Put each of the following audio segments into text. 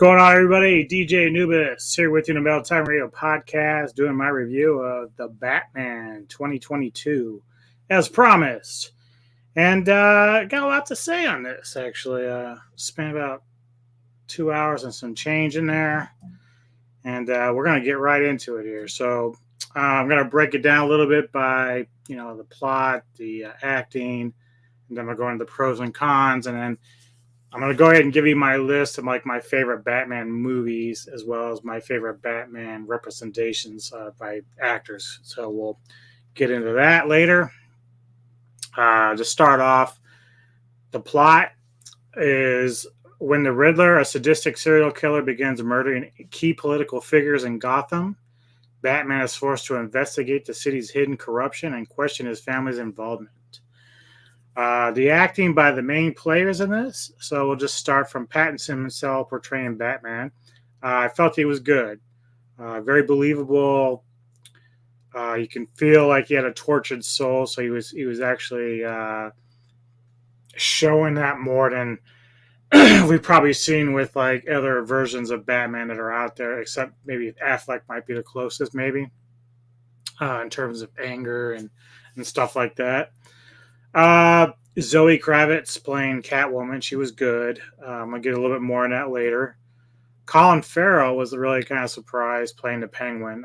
going on, everybody? DJ Anubis here with you in the Metal Time Radio podcast, doing my review of the Batman 2022, as promised. And got a lot to say on this, actually. Spent about 2 hours and some change in there, and we're going to get right into it here. So I'm going to break it down a little bit by, the plot, the acting, and then I'm going to go into the pros and cons, and then I'm going to go ahead and give you my list of my favorite Batman movies, as well as my favorite Batman representations by actors. So we'll get into that later. To start off, the plot is when the Riddler, a sadistic serial killer, begins murdering key political figures in Gotham, Batman is forced to investigate the city's hidden corruption and question his family's involvement. The acting by the main players in this, so we'll just start from Pattinson himself portraying Batman. I felt he was good, very believable. You can feel like he had a tortured soul, so he was actually showing that more than we've probably seen with like other versions of Batman that are out there, except maybe Affleck might be the closest, maybe in terms of anger and stuff like that. Zoe Kravitz playing Catwoman, she was good. I'll get a little bit more on that later. Colin Farrell was really kind of surprised playing the Penguin.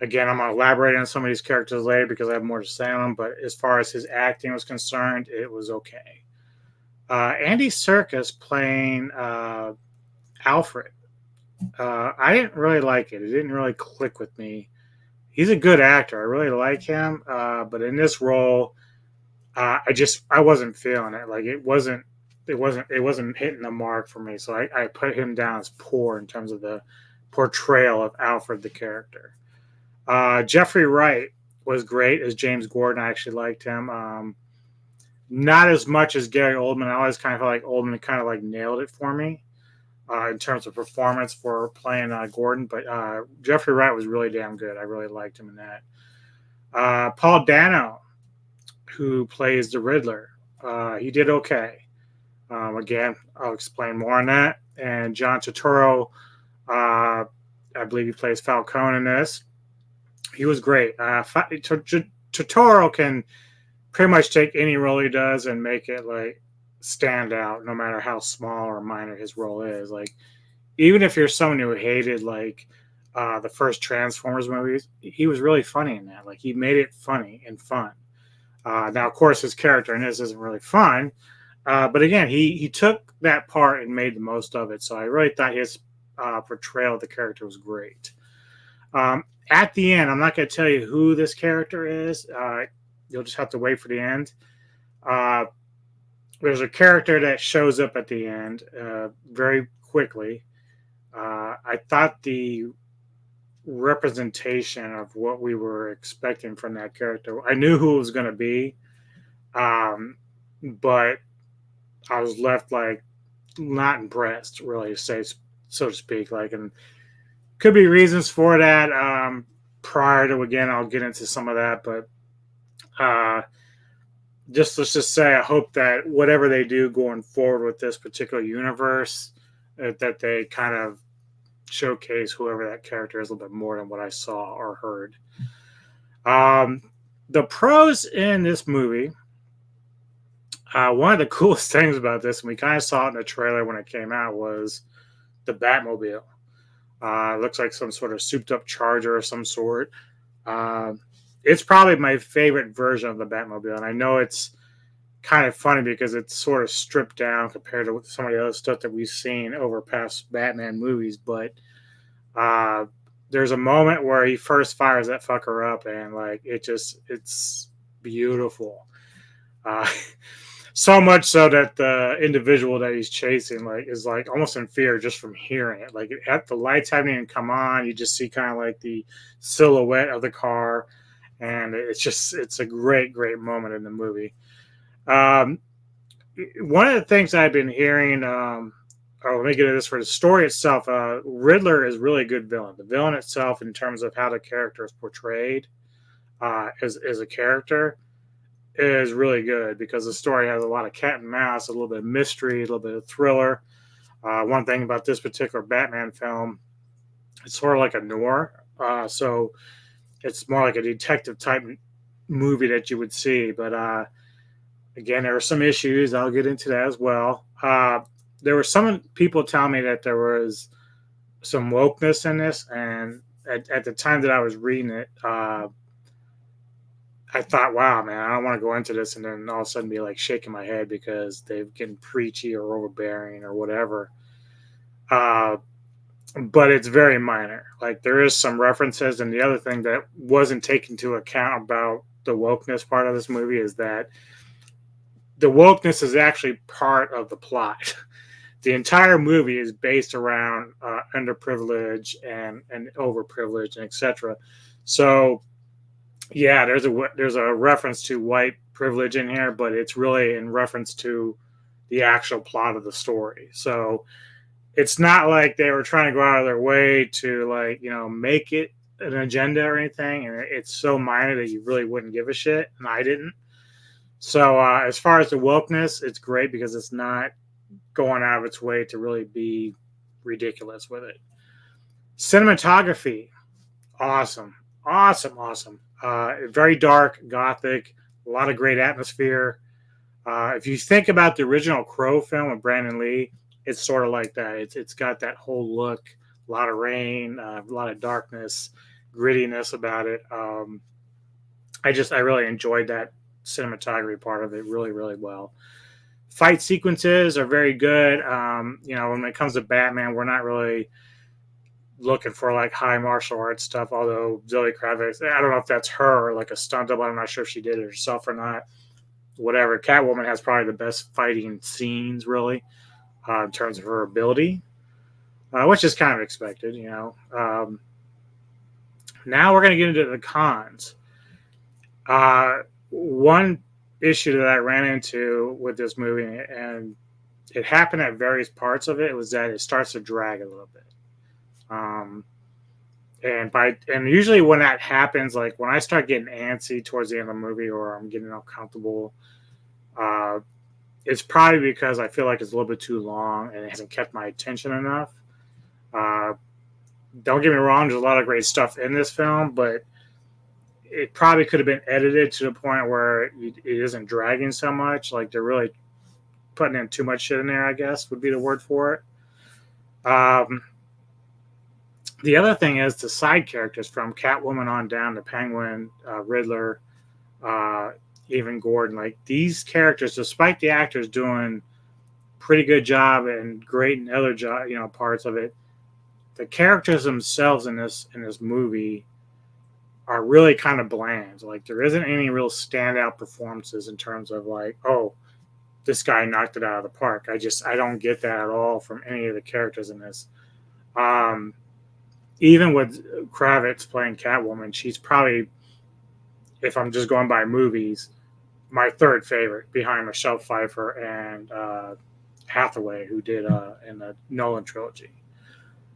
Again, I'm going to elaborate on some of these characters later because I have more to say on them, but as far as his acting was concerned, it was okay. Andy Serkis playing Alfred. I didn't really like it. It didn't really click with me. He's a good actor. I really like him, but in this role, I wasn't feeling it. Like it wasn't hitting the mark for me. So I put him down as poor in terms of the portrayal of Alfred the character. Jeffrey Wright was great as James Gordon. I actually liked him. Not as much as Gary Oldman. I always kind of felt like Oldman kind of like nailed it for me in terms of performance for playing Gordon. But Jeffrey Wright was really damn good. I really liked him in that. Paul Dano, who plays the Riddler, he did okay. Again, I'll explain more on that. And John Turturro, I believe he plays Falcone in this. He was great. Turturro can pretty much take any role he does and make it like stand out, no matter how small or minor his role is. Like, even if you're someone who hated like the first Transformers movies, he was really funny in that. Like, he made it funny and fun. Now, of course, his character in this isn't really fun, but again, he took that part and made the most of it. So I really thought his portrayal of the character was great. At the end, I'm not going to tell you who this character is. You'll just have to wait for the end. There's a character that shows up at the end very quickly. I thought the representation of what we were expecting from that character, I knew who it was going to be, but I was left like not impressed, really, so to speak. Like, and could be reasons for that. Prior to, again, I'll get into some of that, but let's just say I hope that whatever they do going forward with this particular universe, that they kind of showcase whoever that character is a little bit more than what I saw or heard. The pros in this movie, one of the coolest things about this, and we kind of saw it in the trailer when it came out, was the Batmobile. It looks like some sort of souped up Charger of some sort. It's probably my favorite version of the Batmobile, and I know it's kind of funny because it's sort of stripped down compared to some of the other stuff that we've seen over past Batman movies, but there's a moment where he first fires that fucker up, and like it's beautiful. So much so that the individual that he's chasing is almost in fear just from hearing it. Like, the lights haven't even come on, you just see kind of like the silhouette of the car, and it's a great moment in the movie. One of the things I've been hearing, let me get into this for the story itself. Riddler is really a good villain. The villain itself, in terms of how the character is portrayed as a character, is really good because the story has a lot of cat and mouse, a little bit of mystery, a little bit of thriller. One thing about this particular Batman film, it's sort of like a noir. So it's more like a detective type movie that you would see. But again, there are some issues. I'll get into that as well. There were some people telling me that there was some wokeness in this, and at the time that I was reading it, I thought, wow, man, I don't want to go into this and then all of a sudden be like shaking my head because they've getting preachy or overbearing or whatever. Uh, but it's very minor. Like there is some references, and the other thing that wasn't taken into account about the wokeness part of this movie is that the wokeness is actually part of the plot. The entire movie is based around underprivilege and overprivilege and etc. So yeah, there's a reference to white privilege in here, but it's really in reference to the actual plot of the story. So it's not like they were trying to go out of their way to like make it an agenda or anything, and it's so minor that you really wouldn't give a shit, and I didn't. So as far as the wokeness, it's great because it's not going out of its way to really be ridiculous with it. Cinematography, awesome, awesome, awesome. Very dark, gothic, a lot of great atmosphere. If you think about the original Crow film with Brandon Lee, it's sort of like that. It's got that whole look, a lot of rain, a lot of darkness, grittiness about it. I really enjoyed that cinematography part of it really, really well. Fight sequences are very good. When it comes to Batman, we're not really looking for like high martial arts stuff. Although Zoe Kravitz, I don't know if that's her or like a stunt double. I'm not sure if she did it herself or not. Whatever. Catwoman has probably the best fighting scenes, really, in terms of her ability, which is kind of expected. Now we're going to get into the cons. One issue that I ran into with this movie, and it happened at various parts of it, was that it starts to drag a little bit. Um, and usually when that happens, like when I start getting antsy towards the end of the movie or I'm getting uncomfortable, uh, it's probably because I feel like it's a little bit too long and it hasn't kept my attention enough. Uh, don't get me wrong, there's a lot of great stuff in this film, but it probably could have been edited to the point where it isn't dragging so much. Like they're really putting in too much shit in there, I guess would be the word for it. The other thing is the side characters from Catwoman on down to Penguin, Riddler, uh, even Gordon. Like these characters, despite the actors doing pretty good job and great in other parts of it, the characters themselves in this movie are really kind of bland. Like there isn't any real standout performances in terms of like, oh, this guy knocked it out of the park. I don't get that at all from any of the characters in this. Um, Even with Kravitz playing Catwoman, she's probably, if I'm just going by movies, my third favorite behind Michelle Pfeiffer and Hathaway, who did in the Nolan trilogy.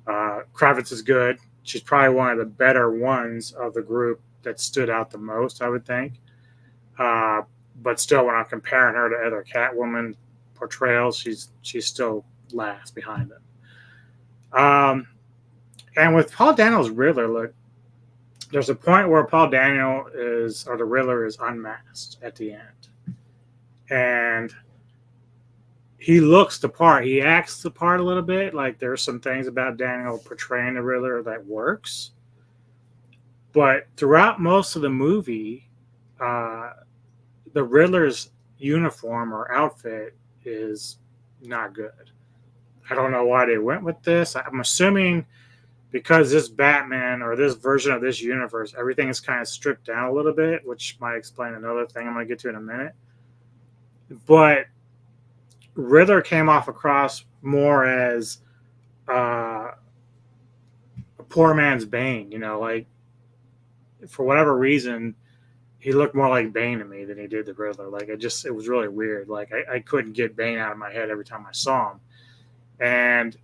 Kravitz is good. She's probably one of the better ones of the group that stood out the most, I would think. Uh, but still, when I'm comparing her to other Catwoman portrayals, she's still last behind them. And with Paul Daniels' Riddler, look, there's a point where Paul Daniel or the Riddler is unmasked at the end, and he looks the part. He acts the part a little bit. Like there's some things about Daniel portraying the Riddler that works, but throughout most of the movie, uh, the Riddler's uniform or outfit is not good. I don't know why they went with this. I'm assuming because this Batman or this version of this universe, everything is kind of stripped down a little bit, which might explain another thing I'm going to get to in a minute. But Riddler came off across more as a poor man's Bane, like for whatever reason, he looked more like Bane to me than he did the Riddler. Like it was really weird. Like I couldn't get Bane out of my head every time I saw him. And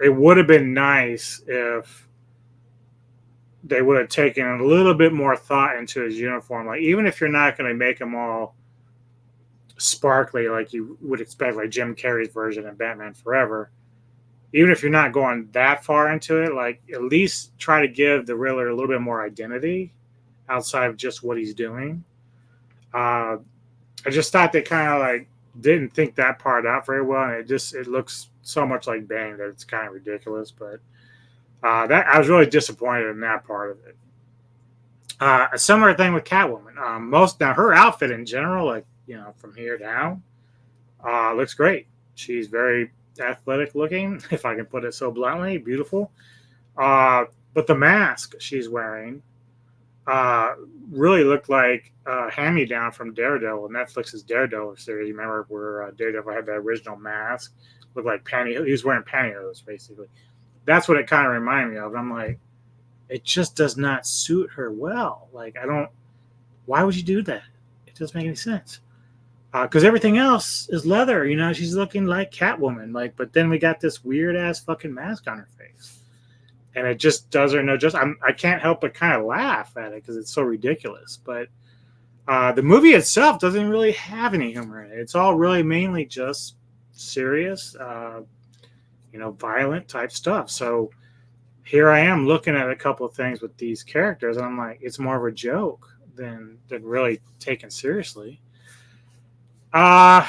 it would have been nice if they would have taken a little bit more thought into his uniform. Like even if you're not going to make him all sparkly like you would expect, like Jim Carrey's version of Batman Forever. Even if you're not going that far into it, like at least try to give the Riddler a little bit more identity outside of just what he's doing. Uh, I just thought they kind of like didn't think that part out very well, and it looks so much like Bane that it's kind of ridiculous. But that I was really disappointed in that part of it. A similar thing with Catwoman. Most now her outfit in general, like from here down, looks great. She's very athletic looking, if I can put it so bluntly, beautiful. Uh, but the mask she's wearing uh, really looked like hand me down from Daredevil, Netflix's Daredevil series. You remember where Daredevil had that original mask, looked like pantyhose. He was wearing pantyhose basically. That's what it kind of reminded me of. I'm like, it just does not suit her well. Like, I don't. Why would you do that? It doesn't make any sense. Because everything else is leather. She's looking like Catwoman. Like, but then we got this weird ass fucking mask on her face, and it just does her no justice. I can't help but kind of laugh at it because it's so ridiculous. But the movie itself doesn't really have any humor in it. It's all really mainly just serious, violent type stuff. So here I am looking at a couple of things with these characters, and I'm like, it's more of a joke than really taken seriously. Uh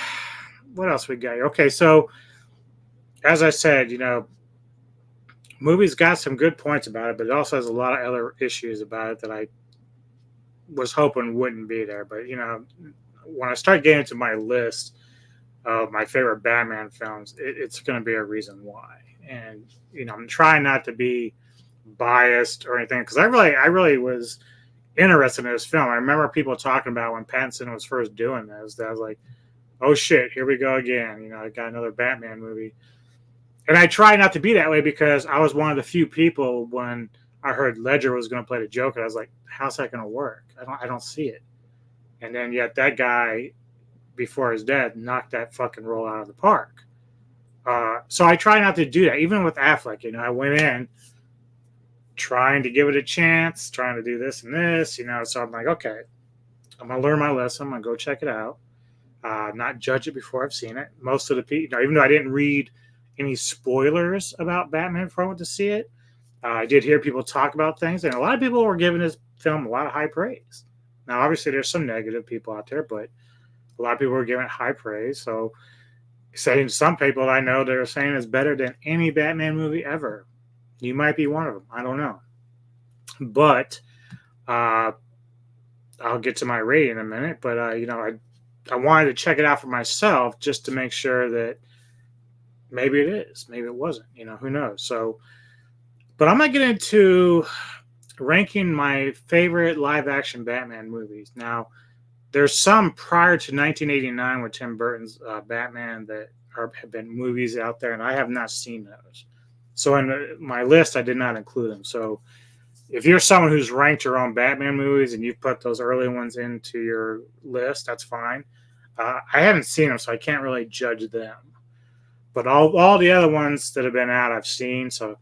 what else we got here? Okay, so as I said, movie's got some good points about it, but it also has a lot of other issues about it that I was hoping wouldn't be there. But when I start getting to my list of my favorite Batman films, it's going to be a reason why. And I'm trying not to be biased or anything because I really was interested in this film. I remember people talking about when Pattinson was first doing this. That I was like, oh shit, here we go again. I got another Batman movie. And I try not to be that way because I was one of the few people when I heard Ledger was going to play the Joker. I was like, how's that going to work? I don't see it. And then yet that guy, before his death, knocked that fucking role out of the park. So I try not to do that. Even with Affleck, I went in trying to give it a chance, trying to do this and this, So I'm like, okay, I'm going to learn my lesson. I'm going to go check it out. Not judge it before I've seen it. Most of the people, even though I didn't read any spoilers about Batman before I went to see it, I did hear people talk about things, and a lot of people were giving this film a lot of high praise. Now, obviously, there's some negative people out there, but a lot of people were giving it high praise. So, saying some people I know they're saying it's better than any Batman movie ever. You might be one of them. I don't know, but I'll get to my rating in a minute. But I wanted to check it out for myself just to make sure that maybe it is, maybe it wasn't. Who knows? So, but I'm gonna get into ranking my favorite live-action Batman movies. Now, there's some prior to 1989 with Tim Burton's Batman that have been movies out there, and I have not seen those. So in my list, I did not include them. So if you're someone who's ranked your own Batman movies and you've put those early ones into your list, that's fine. I haven't seen them, so I can't really judge them. But all the other ones that have been out, I've seen. So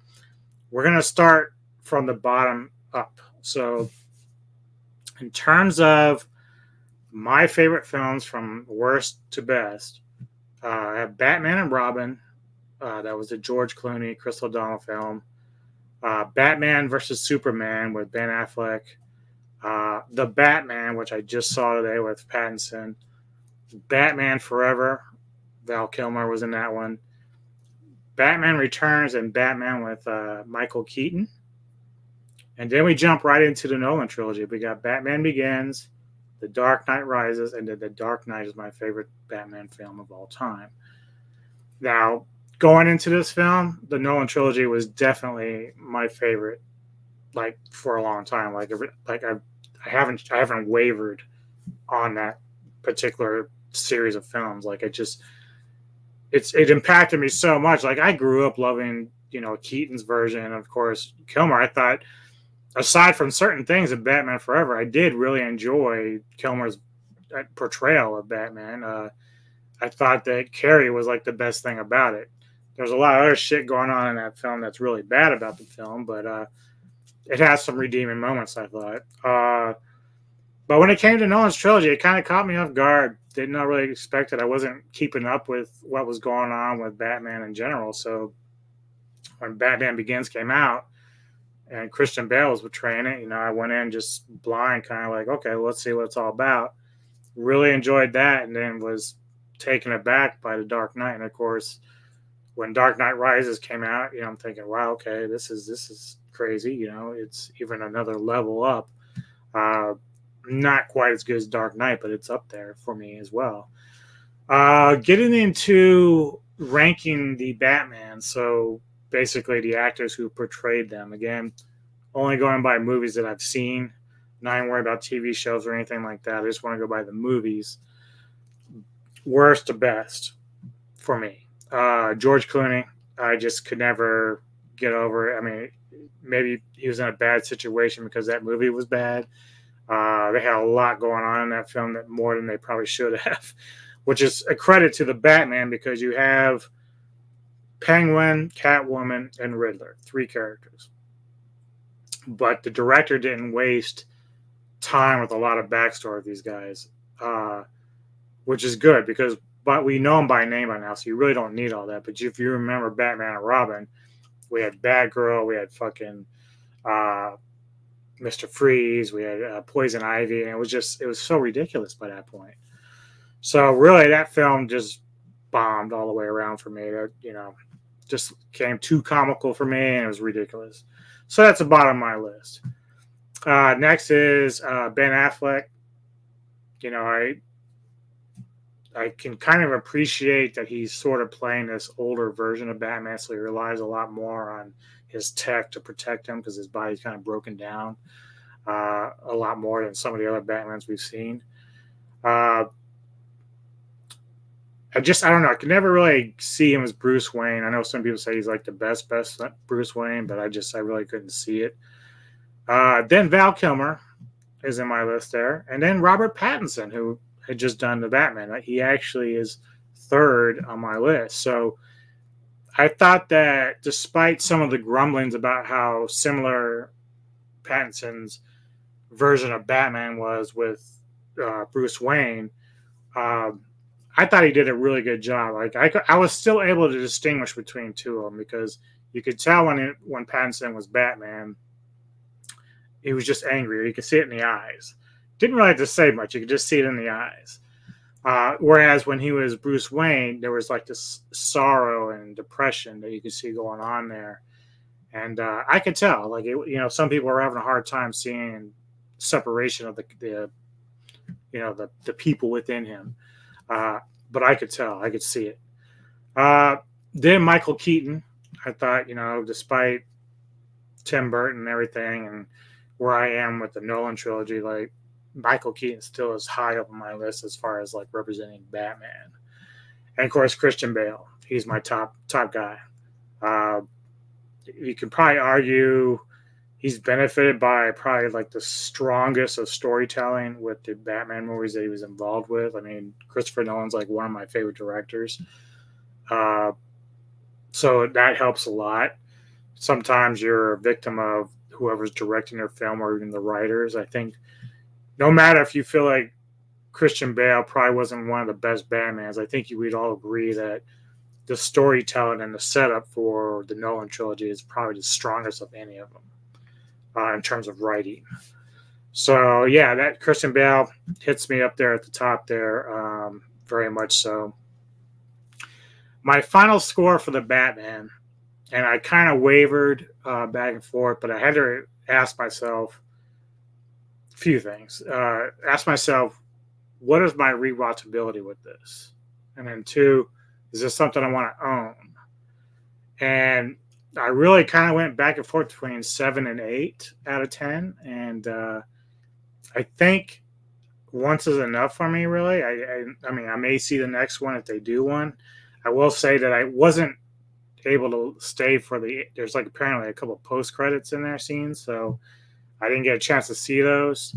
we're going to start from the bottom up. So in terms of my favorite films from worst to best, I have Batman and Robin. That was the George Clooney, Chris O'Donnell film. Batman versus Superman with Ben Affleck. The Batman, which I just saw today with Pattinson. Batman Forever. Val Kilmer was in that one. Batman Returns and Batman with Michael Keaton. And then we jump right into the Nolan trilogy. We got Batman Begins, The Dark Knight Rises, and The Dark Knight is my favorite Batman film of all time. Now, going into this film, the Nolan trilogy was definitely my favorite, like for a long time. Like I haven't wavered on that particular series of films. Like it impacted me so much. Like I grew up loving Keaton's version, and of course Kilmer. I thought, aside from certain things in Batman Forever, I did really enjoy Kilmer's portrayal of Batman. I thought that Carrie was like the best thing about it. There's a lot of other shit going on in that film that's really bad about the film, but it has some redeeming moments, I thought. But when it came to Nolan's trilogy, it kind of caught me off guard did not really expect it. I wasn't keeping up with what was going on with Batman in general. So when Batman Begins came out and Christian Bale was portraying it, I went in just blind, kind of like, okay, let's see what it's all about. Really enjoyed that, and then was taken aback by The Dark Knight. And of course, when Dark Knight Rises came out, I'm thinking, wow, okay, this is crazy. It's even another level up. Uh, Not quite as good as Dark Knight, but it's up there for me as well. Getting into ranking the Batman, so basically the actors who portrayed them. Again, only going by movies that I've seen. Not even worried about TV shows or anything like that. I just want to go by the movies. Worst to best for me. George Clooney, I just could never get over it. I mean, maybe he was in a bad situation because that movie was bad. They had a lot going on in that film, that more than they probably should have, which is a credit to the Batman, because you have Penguin, Catwoman, and Riddler, 3 characters. But the director didn't waste time with a lot of backstory of these guys, which is good, because but we know them by name by now, so you really don't need all that. But if you remember Batman and Robin, we had Batgirl, we had fucking Mr. Freeze, we had Poison Ivy, and it was so ridiculous by that point. So really, that film just bombed all the way around for me. Just came too comical for me, and it was ridiculous. So that's the bottom of my list. Next is Ben Affleck. I can kind of appreciate that he's sort of playing this older version of Batman, so he relies a lot more on his tech to protect him, because his body's kind of broken down a lot more than some of the other Batmans we've seen. I don't know. I could never really see him as Bruce Wayne. I know some people say he's like the best Bruce Wayne, but I really couldn't see it. Then Val Kilmer is in my list there, and then Robert Pattinson, who had just done the Batman. He actually is third on my list. So I thought that despite some of the grumblings about how similar Pattinson's version of Batman was with Bruce Wayne, I thought he did a really good job. Like I was still able to distinguish between two of them, because you could tell when Pattinson was Batman, he was just angry. You could see it in the eyes. Didn't really have to say much. You could just see it in the eyes. Whereas when he was Bruce Wayne, there was like this sorrow and depression that you could see going on there. And I could tell, like, some people are having a hard time seeing separation of the people within him. But I could tell, I could see it. Then Michael Keaton, I thought, despite Tim Burton and everything, and where I am with the Nolan trilogy, like, Michael Keaton still is high up on my list as far as like representing Batman. And of course, Christian Bale, he's my top guy. You could probably argue he's benefited by probably like the strongest of storytelling with the Batman movies that he was involved with. I mean, Christopher Nolan's like one of my favorite directors. So that helps a lot. Sometimes you're a victim of whoever's directing their film, or even the writers. I think no matter if you feel like Christian Bale probably wasn't one of the best Batmans, I think we'd all agree that the storytelling and the setup for the Nolan trilogy is probably the strongest of any of them in terms of writing. So yeah, that Christian Bale hits me up there at the top there, very much so. My final score for the Batman, and I kind of wavered back and forth, but I had to ask myself few things. Ask myself, what is my rewatchability with this? And then 2, is this something I want to own? And I really kind of went back and forth between 7 and 8 out of 10. And I think once is enough for me, really. I mean, I may see the next one if they do one. I will say that I wasn't able to stay for there's like apparently a couple post credits in there scenes, so I didn't get a chance to see those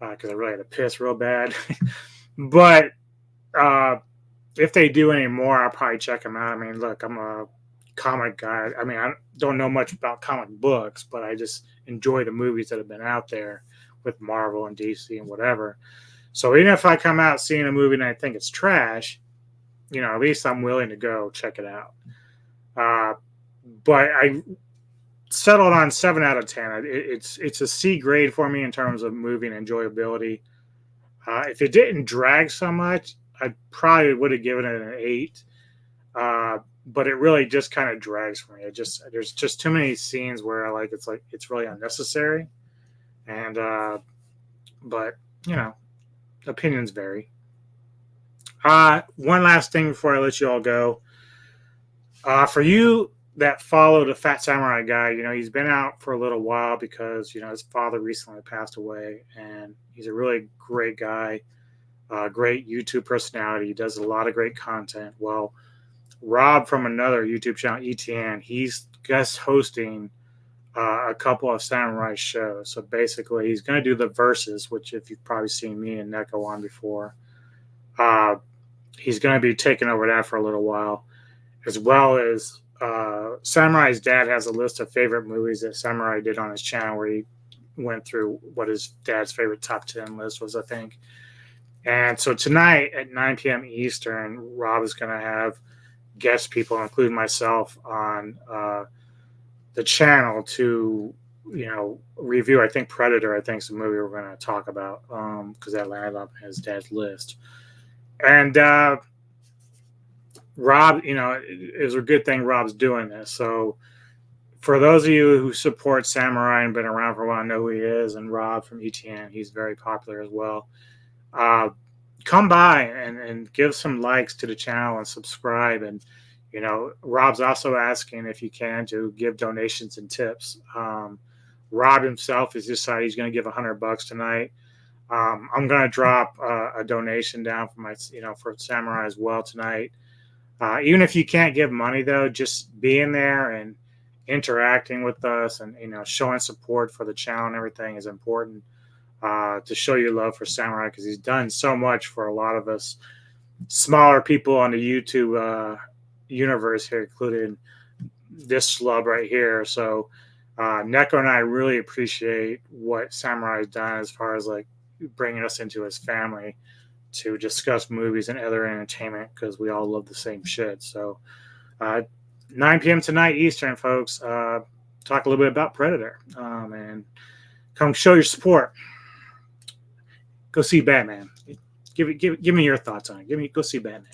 because I really had to piss real bad. But if they do any more, I'll probably check them out. I mean, look, I'm a comic guy. I mean, I don't know much about comic books, but I just enjoy the movies that have been out there with Marvel and DC and whatever. So even if I come out seeing a movie and I think it's trash, at least I'm willing to go check it out. Uh, but I settled on 7 out of 10. It's a C grade for me in terms of movie and enjoyability. If it didn't drag so much, I probably would have given it an 8. But it really just kind of drags for me. There's just too many scenes where it's really unnecessary, and but you know opinions vary. One last thing before I let you all go. For you that follow the Fat Samurai guy, he's been out for a little while because his father recently passed away, and he's a really great guy, great YouTube personality. He does a lot of great content. Well, Rob from another YouTube channel, ETN, he's guest hosting a couple of Samurai shows. So basically, he's going to do the verses, which if you've probably seen me and Neko on before, uh, he's going to be taking over that for a little while, as well as Samurai's dad has a list of favorite movies that Samurai did on his channel, where he went through what his dad's favorite top 10 list was, I think. And so tonight at 9 p.m. Eastern, Rob is going to have guest people, including myself, on the channel to review. I think Predator. I think is the movie we're going to talk about because that landed up in his dad's list. And Rob, it was a good thing Rob's doing this. So for those of you who support Samurai and been around for a while, know who he is, and Rob from ETN, he's very popular as well. Come by and give some likes to the channel and subscribe. And Rob's also asking if you can to give donations and tips. Rob himself has decided he's going to give $100 tonight. I'm going to drop a donation down for for Samurai as well tonight. Even if you can't give money, though, just being there and interacting with us and showing support for the channel and everything is important. To show your love for Samurai, because he's done so much for a lot of us smaller people on the YouTube universe here, including this schlub right here. So Neko and I really appreciate what Samurai's done as far as bringing us into his family to discuss movies and other entertainment, because we all love the same shit. So 9 p.m. tonight Eastern, folks. Talk a little bit about Predator and come show your support. Go see Batman. Give me your thoughts on it. Go see Batman.